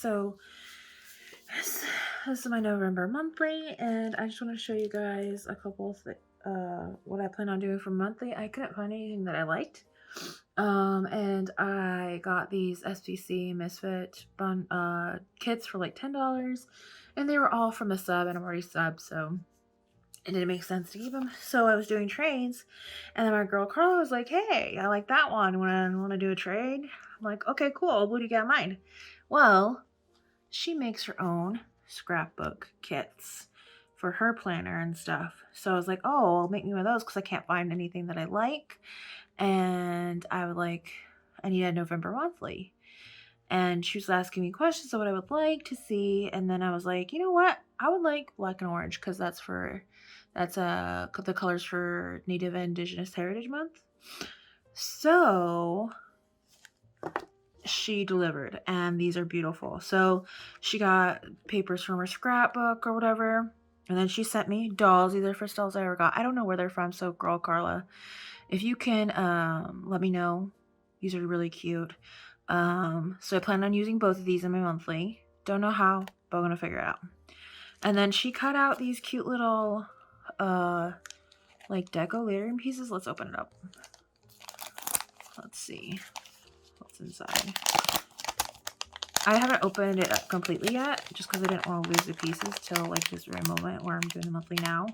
So this is my November monthly, and I just want to show you guys a couple of what I plan on doing for monthly. I couldn't find anything that I liked. And I got these SPC Misfit kits for like $10, and they were all from the sub, and I'm already sub, so it didn't make sense to keep them. So I was doing trades, and then my girl Karla was like, "Hey, I like that one. Want to do a trade?" I'm like, "Okay, cool. What do you got in mind?" Well, she makes her own scrapbook kits for her planner and stuff. So I was like, "Oh, make me one of those because I can't find anything that I like." And I need a November monthly. And she was asking me questions of what I would like to see. And then I was like, you know what? I would like black and orange because that's the colors for Native and Indigenous Heritage Month. So she delivered, and these are beautiful. So she got papers from her scrapbook or whatever. And then she sent me dolls. These are the first dolls I ever got. I don't know where they're from, so girl Karla, if you can let me know. These are really cute. So I plan on using both of these in my monthly. Don't know how, but I'm gonna figure it out. And then she cut out these cute little like deco layering pieces. Let's open it up. Let's see what's inside. I haven't opened it up completely yet, just because I didn't want to lose the pieces till like this very moment where I'm doing the monthly now.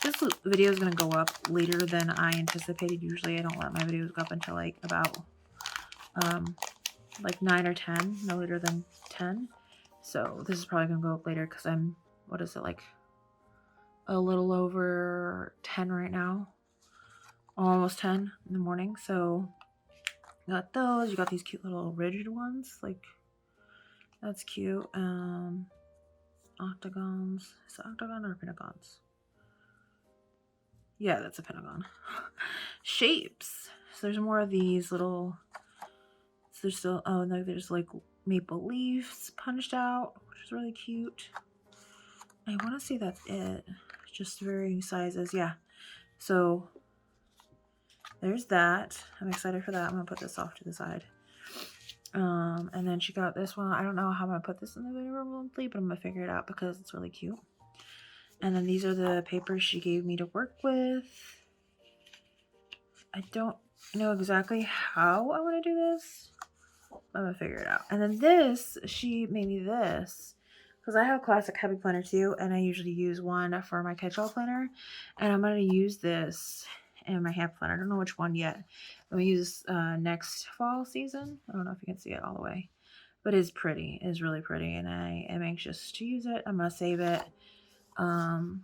This video is going to go up later than I anticipated. Usually I don't let my videos go up until like about like 9 or 10, no later than 10. So this is probably going to go up later because I'm, what is it, like a little over 10 right now. Almost 10 in the morning. So you got those. You got these cute little rigid ones, like that's cute. Octagons. Is it octagon or pentagons? Yeah, that's a pentagon. Shapes. So there's more of these little. So there's still, oh no, there's like maple leaves punched out, which is really cute. I want to see that's it. Just varying sizes. Yeah. So there's that. I'm excited for that. I'm gonna put this off to the side. And then she got this one. I don't know how I'm gonna put this in the video monthly, but I'm gonna figure it out because it's really cute. And then these are the papers she gave me to work with. I don't know exactly how I want to do this. I'm gonna figure it out. And then this, she made me this because I have a classic heavy planner too, and I usually use one for my catch-all planner. And I'm gonna use this in my hand planner. I don't know which one yet. I'm gonna use next fall season. I don't know if you can see it all the way, but it's pretty. It's really pretty, and I am anxious to use it. I'm gonna save it and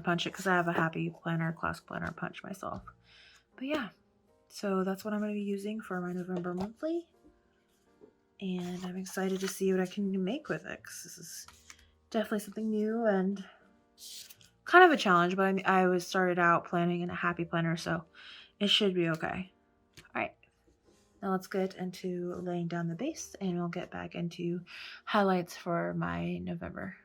punch it because I have a happy planner, classic planner punch myself. But yeah, so that's what I'm going to be using for my November monthly, and I'm excited to see what I can make with it because this is definitely something new and kind of a challenge, but I was started out planning in a happy planner, so it should be okay. All right, now let's get into laying down the base, and we'll get back into highlights for my November.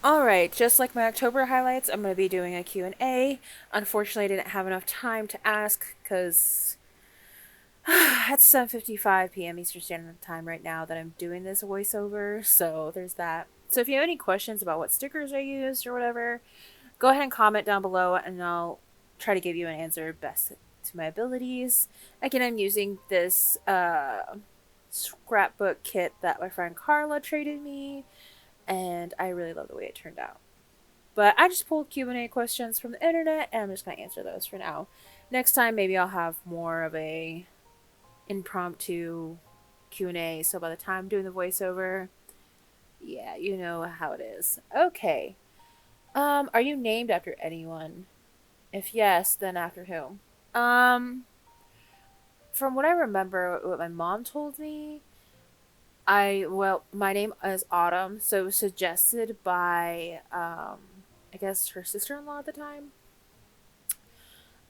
Alright, just like my October highlights, I'm going to be doing a Q&A. Unfortunately, I didn't have enough time to ask because it's 7:55 p.m. Eastern Standard Time right now that I'm doing this voiceover, so there's that. So if you have any questions about what stickers I used or whatever, go ahead and comment down below and I'll try to give you an answer best to my abilities. Again, I'm using this scrapbook kit that my friend Karla traded me, and I really love the way it turned out. But I just pulled Q&A questions from the internet, and I'm just going to answer those for now. Next time, maybe I'll have more of a impromptu Q&A, so by the time I'm doing the voiceover, yeah, you know how it is. Okay. Are you named after anyone? If yes, then after whom? from what I remember, what my mom told me, my name is Autumn, so it was suggested by I guess her sister-in-law at the time.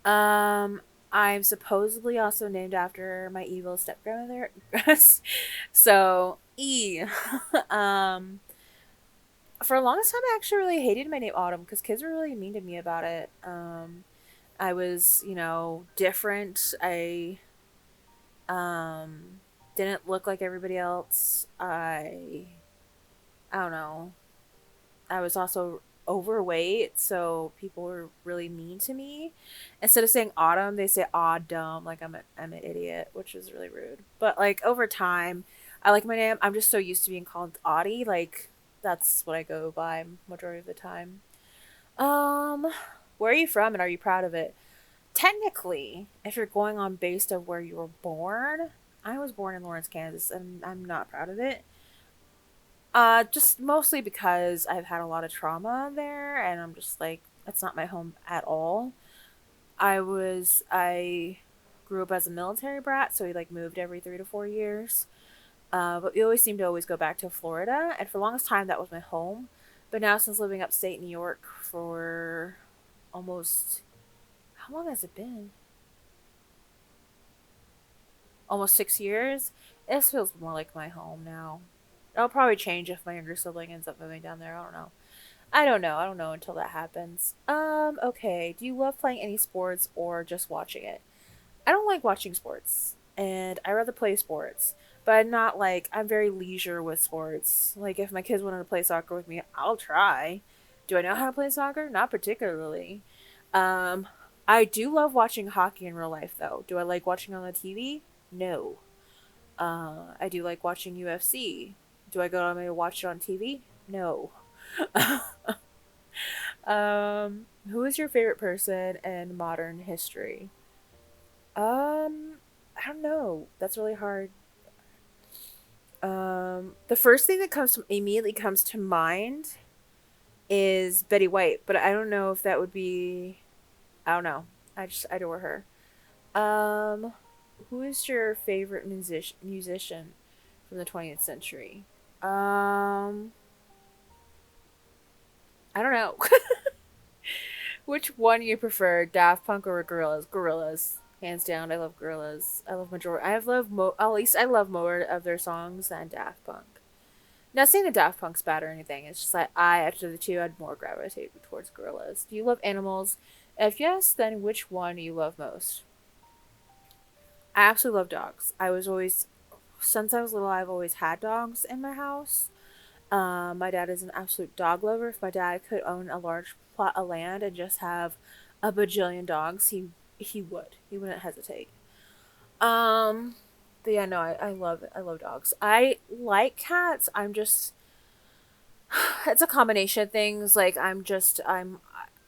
Um, I'm supposedly also named after my evil step grandmother. So um, for the longest time, I actually really hated my name Autumn because kids were really mean to me about it. I was, different. Um didn't look like everybody else. I don't know. I was also overweight, so people were really mean to me. Instead of saying autumn, they say aw dumb, like I'm an idiot, which is really rude. But like over time, I like my name. I'm just so used to being called Audie, like that's what I go by majority of the time. Um, where are you from and are you proud of it? Technically, if you're going on based of where you were born, I was born in Lawrence, Kansas, and I'm not proud of it. Just mostly because I've had a lot of trauma there, and I'm just like, it's not my home at all. I grew up as a military brat, so we like moved every 3 to 4 years. But we always seemed to always go back to Florida, and for the longest time that was my home. But now since living upstate New York for almost, how long has it been? Almost 6 years. This feels more like my home now. It'll probably change if my younger sibling ends up moving down there. I don't know. I don't know. I don't know until that happens. Okay. Do you love playing any sports or just watching it? I don't like watching sports, and I rather play sports. But I'm not like I'm very leisure with sports. Like if my kids wanted to play soccer with me, I'll try. Do I know how to play soccer? Not particularly. Um, I do love watching hockey in real life, though. Do I like watching on the TV? No. I do like watching UFC. Do I go on and watch it on TV? No. Who is your favorite person in modern history? I don't know. That's really hard. The first thing that immediately comes to mind is Betty White, but I don't know if that would be. I don't know. I just adore her. Um, who is your favorite musician from the 20th century? Um, I don't know. Which one do you prefer, Daft Punk or Gorillaz? Gorillaz, hands down. I love Gorillaz. I love majority. I love at least I love more of their songs than Daft Punk. Not saying that Daft Punk's bad or anything. It's just like after the two, I'd more gravitate towards Gorillaz. Do you love animals? If yes, then which one do you love most? I absolutely love dogs. Since I was little, I've always had dogs in my house. My dad is an absolute dog lover. If my dad could own a large plot of land and just have a bajillion dogs, he would. He wouldn't hesitate. Um, but yeah, no, I love it. I love dogs. I like cats. I'm just it's a combination of things. Like I'm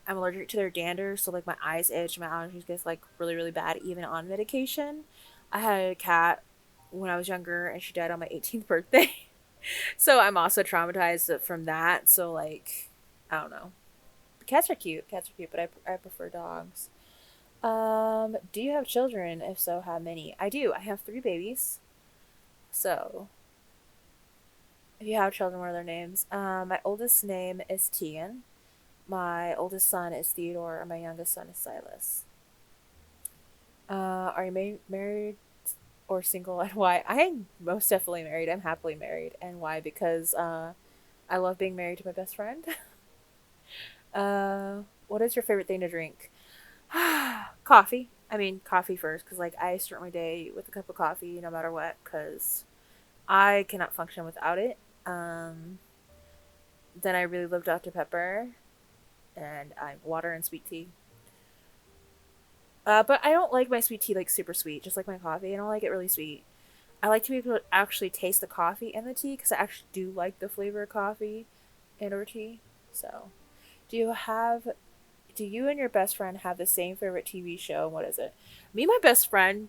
allergic to their dander, so like my eyes itch, my allergies gets like really really bad even on medication. I had a cat when I was younger, and she died on my 18th birthday. So I'm also traumatized from that. So like, I don't know. Cats are cute. Cats are cute, but I prefer dogs. Do you have children? If so, how many? I do. I have 3 babies. So, if you have children, what are their names? My oldest name is Tegan. My oldest son is Theodore, and my youngest son is Silas. Are you married or single, and why? I am most definitely married. I'm happily married, and why? Because I love being married to my best friend. What is your favorite thing to drink? Coffee. I mean, coffee first, because like I start my day with a cup of coffee no matter what, because I cannot function without it. Um, then I really love Dr. Pepper, and I'm water and sweet tea. But I don't like my sweet tea like super sweet, just like my coffee. I don't like it really sweet. I like to be able to actually taste the coffee and the tea because I actually do like the flavor of coffee and or tea. So, do you have do you and your best friend have the same favorite TV show? What is it? Me and my best friend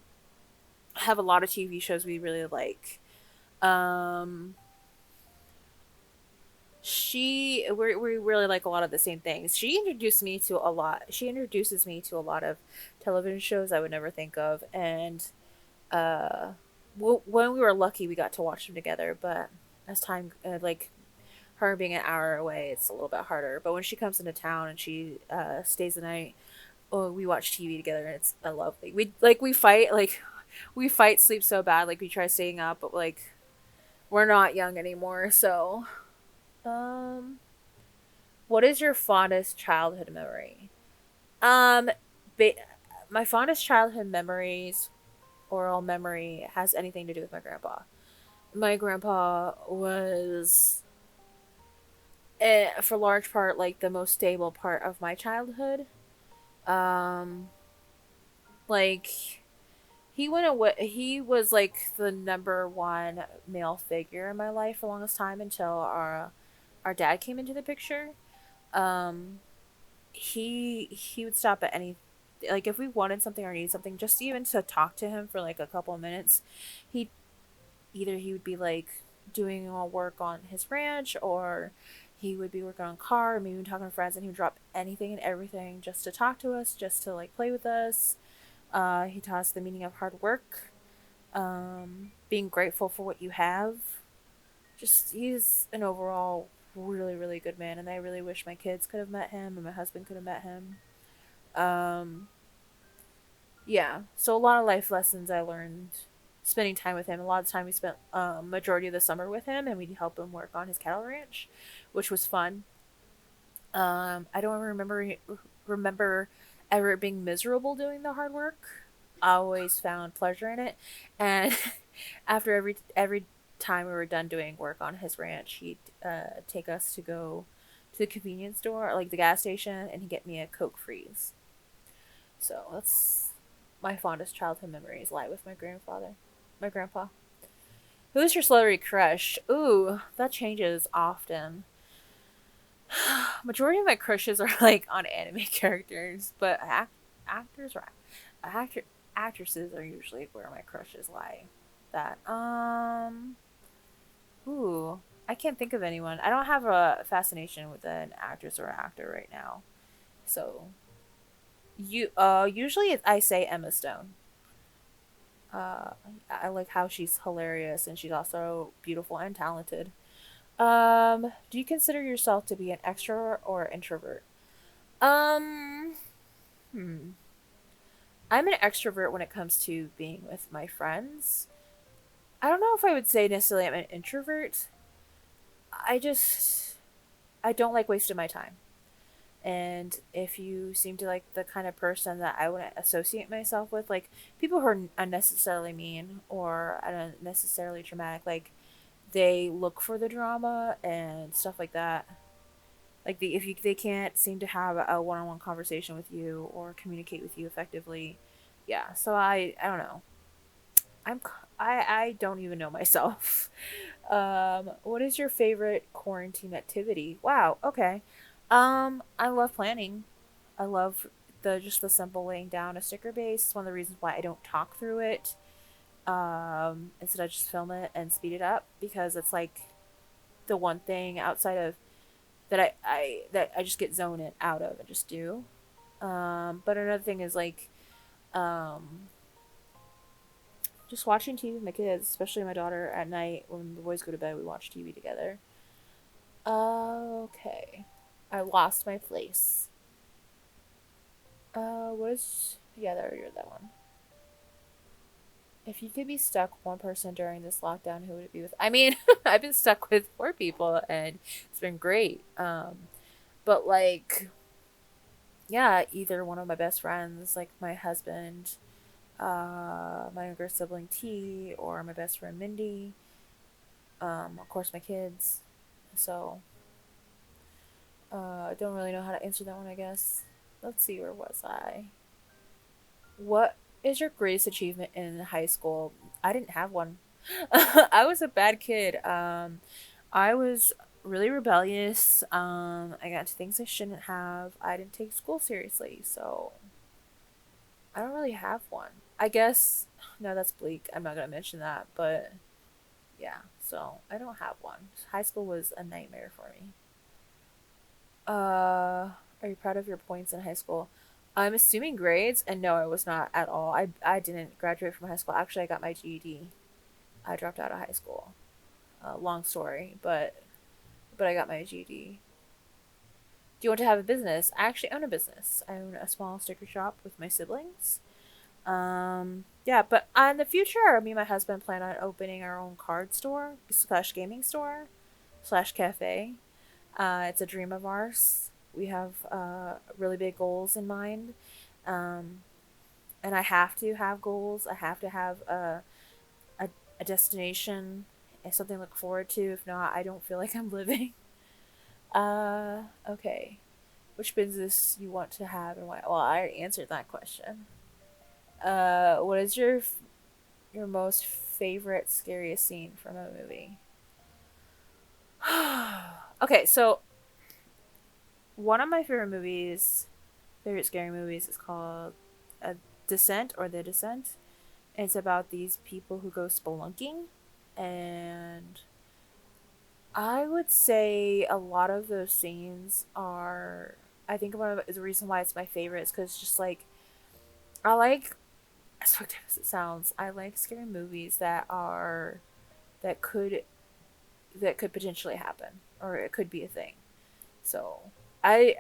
have a lot of TV shows we really like. Um, we really like a lot of the same things. She introduces me to a lot of television shows I would never think of, and uh when we were lucky we got to watch them together, but as time like her being an hour away, it's a little bit harder. But when she comes into town and she stays the night, oh, we watch TV together, and it's lovely. We fight, we fight sleep so bad, like we try staying up, but like we're not young anymore. So um what is your fondest childhood memory? um ba- my fondest childhood memories, oral memory, has anything to do with my grandpa. My grandpa was, for large part, like the most stable part of my childhood. Um, like he went away. He was like the number one male figure in my life for the longest time until our dad came into the picture. Um, he would stop at any, like if we wanted something or needed something, just even to talk to him for like a couple of minutes, he either he would be like doing all work on his ranch, or he would be working on a car, maybe talking to friends, and he would drop anything and everything just to talk to us, just to like play with us. He taught us the meaning of hard work, being grateful for what you have. Just he's an overall really really good man, and I really wish my kids could have met him and my husband could have met him. Um, yeah, so a lot of life lessons I learned spending time with him. A lot of time we spent majority of the summer with him, and we'd help him work on his cattle ranch, which was fun. I don't remember ever being miserable doing the hard work. I always found pleasure in it, and after every time we were done doing work on his ranch, he'd take us to go to the convenience store, or like the gas station, and he'd get me a Coke freeze. So that's my fondest childhood memories lie with my grandpa. Who's your celebrity crush? Ooh, that changes often. Majority of my crushes are like on anime characters, but actors or actor actresses are usually where my crushes lie. That ooh, I can't think of anyone. I don't have a fascination with an actress or actor right now. So you usually I say Emma Stone. Uh, I like how she's hilarious and she's also beautiful and talented. Do you consider yourself to be an extrovert or introvert? Um, hmm. I'm an extrovert when it comes to being with my friends. I don't know if I would say necessarily I'm an introvert. I just I don't like wasting my time. And if you seem to like the kind of person that I wouldn't associate myself with, like people who are unnecessarily mean or unnecessarily dramatic, like they look for the drama and stuff like that. Like they can't seem to have a one-on-one conversation with you or communicate with you effectively. Yeah, so I don't know. I'm I don't even know myself. What is your favorite quarantine activity? Wow. Okay. I love planning. I love the simple laying down a sticker base. It's one of the reasons why I don't talk through it. Instead I just film it and speed it up because it's like the one thing outside of that I just get zoned it out of and just do. But another thing is like um just watching TV with my kids, especially my daughter at night when the boys go to bed. We watch TV together. Okay, I lost my place. What is? Yeah, there you're that one. If you could be stuck with one person during this lockdown, who would it be with? I mean, I've been stuck with four people, and it's been great. But like, yeah, either one of my best friends, like my husband, my younger sibling T, or my best friend Mindy. Of course, my kids. So, I don't really know how to answer that one. I guess. Let's see, where was I? What is your greatest achievement in high school? I didn't have one. I was a bad kid. I was really rebellious. I got into things I shouldn't have. I didn't take school seriously, so I don't really have one. I guess no, that's bleak. I'm not gonna mention that, but yeah. So I don't have one. High school was a nightmare for me. Are you proud of your points in high school? I'm assuming grades, and no, I was not at all. I didn't graduate from high school. Actually, I got my GED. I dropped out of high school. Long story, but I got my GED. Do you want to have a business? I actually own a business. I own a small sticker shop with my siblings. Yeah, but in the future, me and my husband plan on opening our own card store slash gaming store slash cafe. It's a dream of ours. We have really big goals in mind. Um, and I have to have goals. I have to have a, a destination and something to look forward to. If not, I don't feel like I'm living. Okay. Which business you want to have and why? Well, I already answered that question. What is your most favorite scariest scene from a movie? Okay, so one of my favorite scary movies is called Descent or The Descent. It's about these people who go spelunking, and I would say a lot of those scenes are. I think one of the reason why it's my favorite is because just like I like, as fucked up as it sounds, I like scary movies that could that could potentially happen or it could be a thing. So I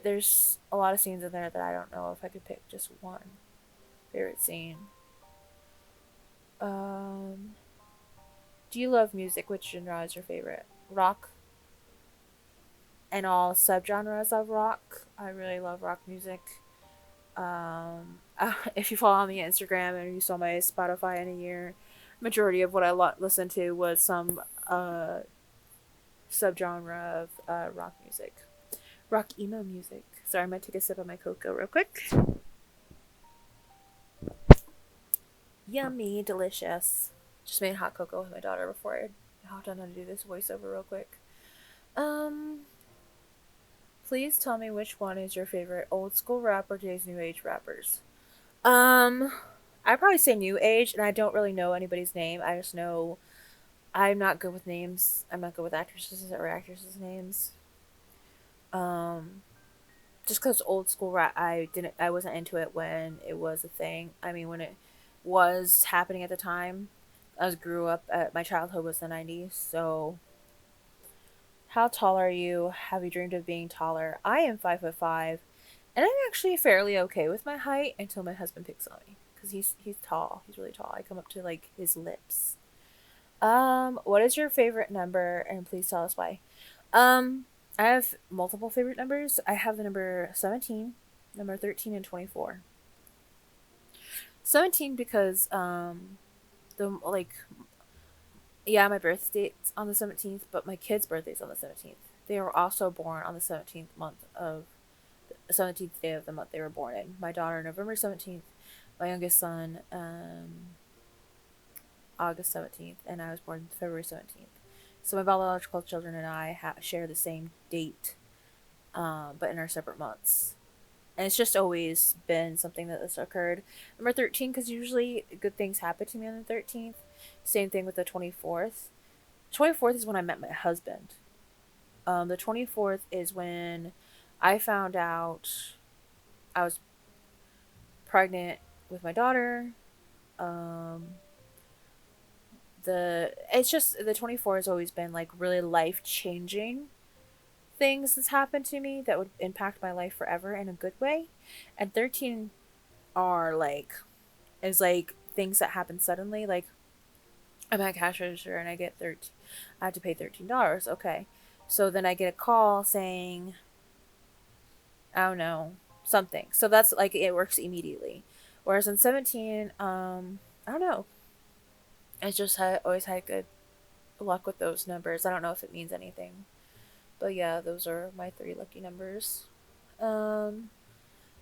there's a lot of scenes in there that I don't know if I could pick just one favorite scene. Um, do you love music? Which genre is your favorite? Rock and all subgenres of rock. I really love rock music. If you follow me on Instagram and you saw my Spotify in a year, majority of what I listened to was some subgenre of rock music, rock emo music. Sorry, I'm gonna take a sip of my cocoa real quick. Yummy, delicious. Just made hot cocoa with my daughter before I hopped on to do this voiceover real quick. Um, please tell me which one is your favorite old school rap or today's new age rappers. Um, I'd probably say new age, and I don't really know anybody's name. I just know I'm not good with names. I'm not good with actresses or actresses' names. Um, just because old school rap, I wasn't into it when it was a thing. I mean, when it was happening at the time, I was grew up. My childhood was the '90s. So, how tall are you? Have you dreamed of being taller? I am 5'5", and I'm actually fairly okay with my height until my husband picks on me because he's tall. He's really tall. I come up to like his lips. What is your favorite number? And please tell us why. Um, I have multiple favorite numbers. I have the number 17, number 13, and 24. 17 because the like yeah, my birthday's on the 17th, but my kid's birthday's on the 17th. They were also born on the 17th month of the 17th day of the month they were born in. My daughter November 17th, my youngest son August 17th, and I was born February 17th. So my biological children and I share the same date, but in our separate months. And it's just always been something that has occurred. Number 13, because usually good things happen to me on the 13th. Same thing with the 24th. 24th is when I met my husband. The 24th is when I found out I was pregnant with my daughter. Um, it's just the 24 has always been like really life changing things that's happened to me that would impact my life forever in a good way, and 13 are like is like things that happen suddenly. Like I'm at cash register and I get 13. I have to pay $13. Okay, so then I get a call saying I don't know something. So that's like it works immediately. Whereas in 17, I don't know. I just always had good luck with those numbers. I don't know if it means anything. But yeah, those are my three lucky numbers. Um,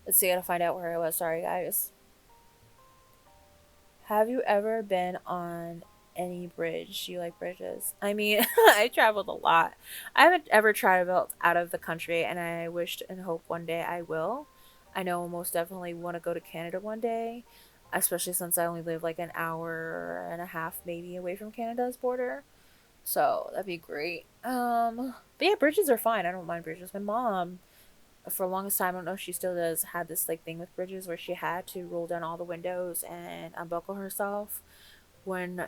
let's see, I gotta find out where I was. Sorry, guys. Have you ever been on any bridge? Do you like bridges? I mean, I traveled a lot. I haven't ever traveled out of the country, and I wished and hope one day I will. I know I most definitely want to go to Canada one day, especially since I only live like an hour and a half maybe away from Canada's border. So that'd be great. But yeah, bridges are fine. I don't mind bridges. My mom for the longest time, I don't know if she still does, had this like thing with bridges where she had to roll down all the windows and unbuckle herself when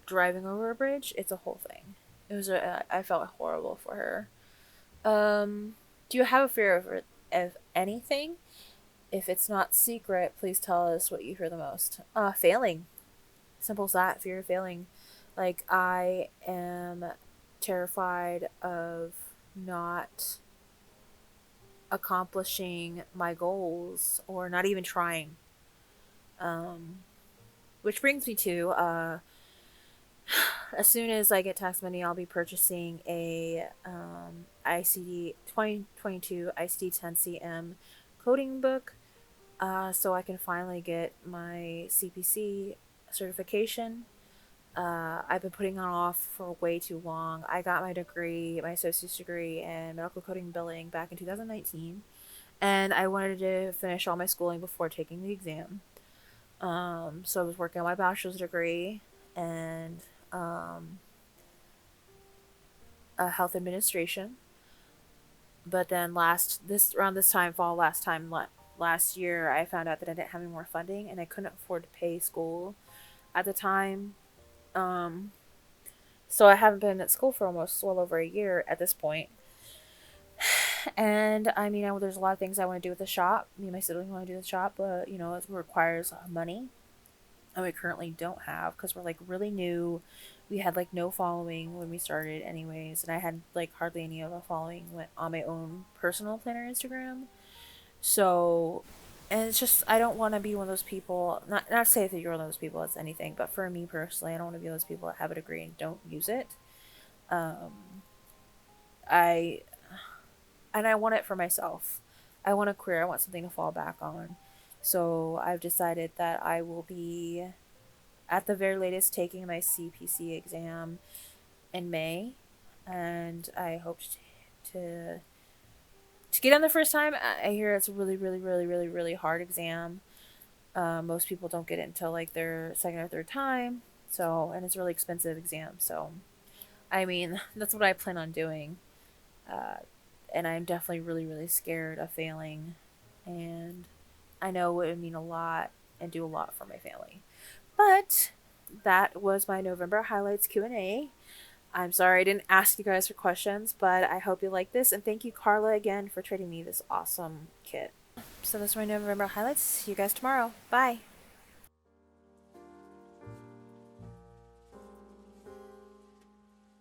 driving over a bridge. It's a whole thing. I felt horrible for her. Do you have a fear of anything? If it's not secret, please tell us what you fear the most. Failing. Simple as that. Fear of failing. Like, I am terrified of not accomplishing my goals or not even trying. Um, which brings me to as soon as I get tax money, I'll be purchasing a ICD 2022 ICD 10CM coding book, so I can finally get my CPC certification. I've been putting it off for way too long. I got my degree, my associate's degree in medical coding and billing back in 2019, and I wanted to finish all my schooling before taking the exam. So I was working on my bachelor's degree and um, health administration. But then around this time fall last year, I found out that I didn't have any more funding and I couldn't afford to pay school at the time. Um, so I haven't been at school for almost well over a year at this point. And I mean, there's a lot of things I want to do with the shop. Me and my siblings want to do the shop, but it requires money, and we currently don't have because we're like really new. We had like no following when we started, anyways, and I had like hardly any of a following on my own personal planner Instagram. So, and it's just I don't want to be one of those people. Not to say that you're one of those people. It's anything, but for me personally, I don't want to be one of those people that have a degree and don't use it. Um, I and I want it for myself. I want a career. I want something to fall back on. So I've decided that I will be at the very latest taking my CPC exam in May, and I hope to get on the first time. I hear it's a really, really, really, really, really hard exam. Most people don't get it until like their second or third time. So, and it's a really expensive exam. So, I mean, that's what I plan on doing. Uh, and I'm definitely really, really scared of failing. And I know it would mean a lot and do a lot for my family. But that was my November highlights Q&A. I'm sorry I didn't ask you guys for questions, but I hope you like this. And thank you, Karla, again for trading me this awesome kit. So those are my November highlights. See you guys tomorrow. Bye.